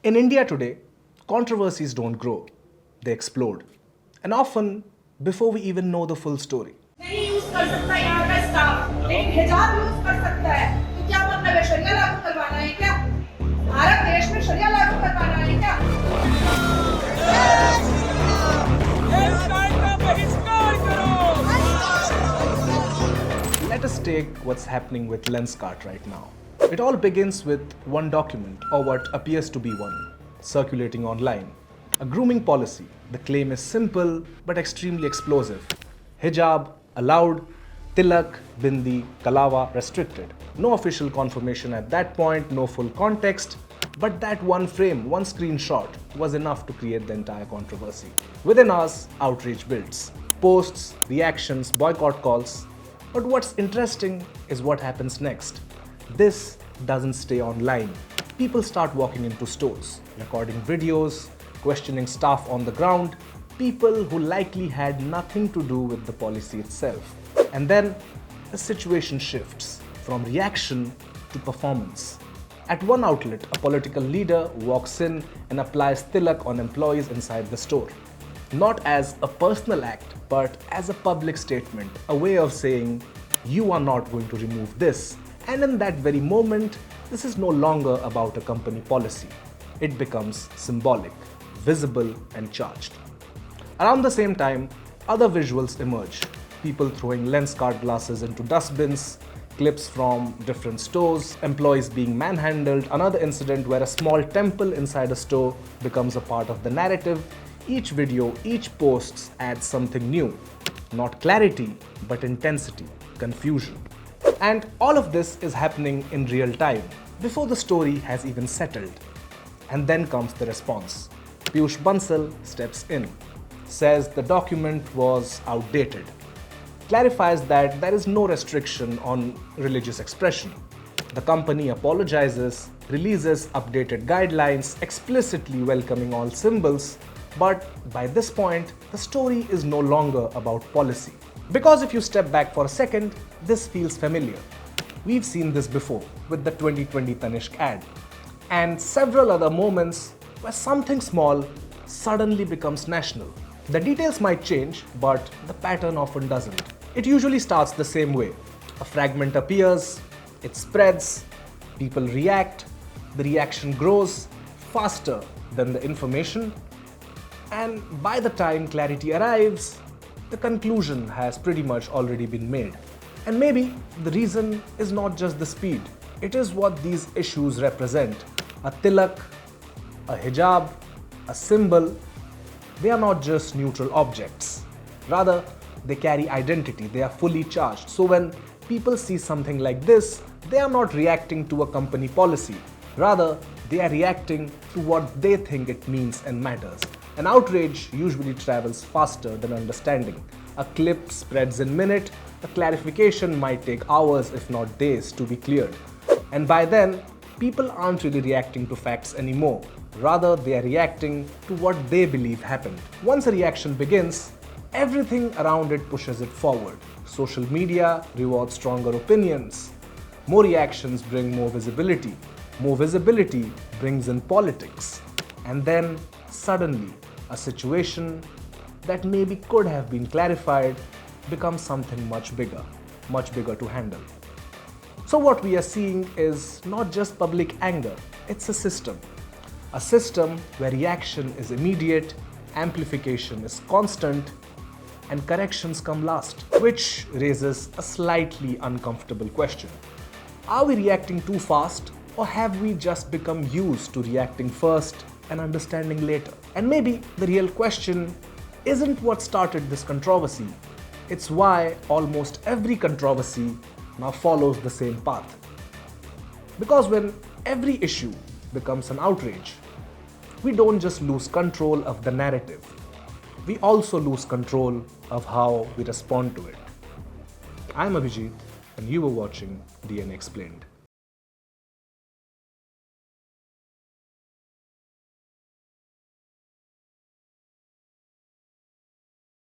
In India today, controversies don't grow, they explode. And often before we even know the full story. नहीं use कर सकता यहाँ का staff लेकिन हिजाब यूज कर सकता है तो क्या मतलब है शरिया लागू करवाना है क्या भारत देश में शरिया लागू करवाना है क्या Let us take what's happening with Lenskart right now. It all begins with one document, or what appears to be one, circulating online. A grooming policy. The claim is simple but extremely explosive. Hijab allowed, tilak, bindi, kalawa restricted. No official confirmation at that point, no full context, but that one frame, one screenshot was enough to create the entire controversy. Within hours, outrage builds. Posts, reactions, boycott calls. But what's interesting is what happens next. This doesn't stay online. People start walking into stores, recording videos, questioning staff on the ground, people who likely had nothing to do with the policy itself. And then the situation shifts from reaction to performance. At one outlet, a political leader walks in and applies tilak on employees inside the store. Not as a personal act, but as a public statement, a way of saying, you are not going to remove this. And in that very moment, this is no longer about a company policy. It becomes symbolic, visible and charged. Around the same time, other visuals emerge. People throwing Lenskart glasses into dustbins, clips from different stores, employees being manhandled, another incident where a small temple inside a store becomes a part of the narrative. Each video, each post adds something new. Not clarity, but intensity, confusion. And all of this is happening in real time, before the story has even settled. And then comes the response. Peyush Bansal steps in, says the document was outdated, clarifies that there is no restriction on religious expression. The company apologizes, releases updated guidelines, explicitly welcoming all symbols. But by this point, the story is no longer about policy. Because if you step back for a second, this feels familiar. We've seen this before with the 2020 Tanishq ad, and several other moments where something small suddenly becomes national. The details might change, but the pattern often doesn't. It usually starts the same way. A fragment appears, it spreads, people react, the reaction grows faster than the information, and by the time clarity arrives, the conclusion has pretty much already been made. And maybe the reason is not just the speed, it is what these issues represent. A tilak, a hijab, a symbol, they are not just neutral objects. Rather, they carry identity, they are fully charged. So when people see something like this, they are not reacting to a company policy. Rather, they are reacting to what they think it means and matters. An outrage usually travels faster than understanding. A clip spreads in minutes, a clarification might take hours if not days to be cleared. And by then, people aren't really reacting to facts anymore. Rather, they are reacting to what they believe happened. Once a reaction begins, everything around it pushes it forward. Social media rewards stronger opinions. More reactions bring more visibility. More visibility brings in politics. And then, suddenly, a situation that maybe could have been clarified becomes something much bigger to handle. So what we are seeing is not just public anger, it's a system. A system where reaction is immediate, amplification is constant, and corrections come last, which raises a slightly uncomfortable question. Are we reacting too fast, or have we just become used to reacting first and understanding later? And maybe the real question isn't what started this controversy, it's why almost every controversy now follows the same path. Because when every issue becomes an outrage, we don't just lose control of the narrative, we also lose control of how we respond to it. I'm Abhijit, and you were watching DNA Explained.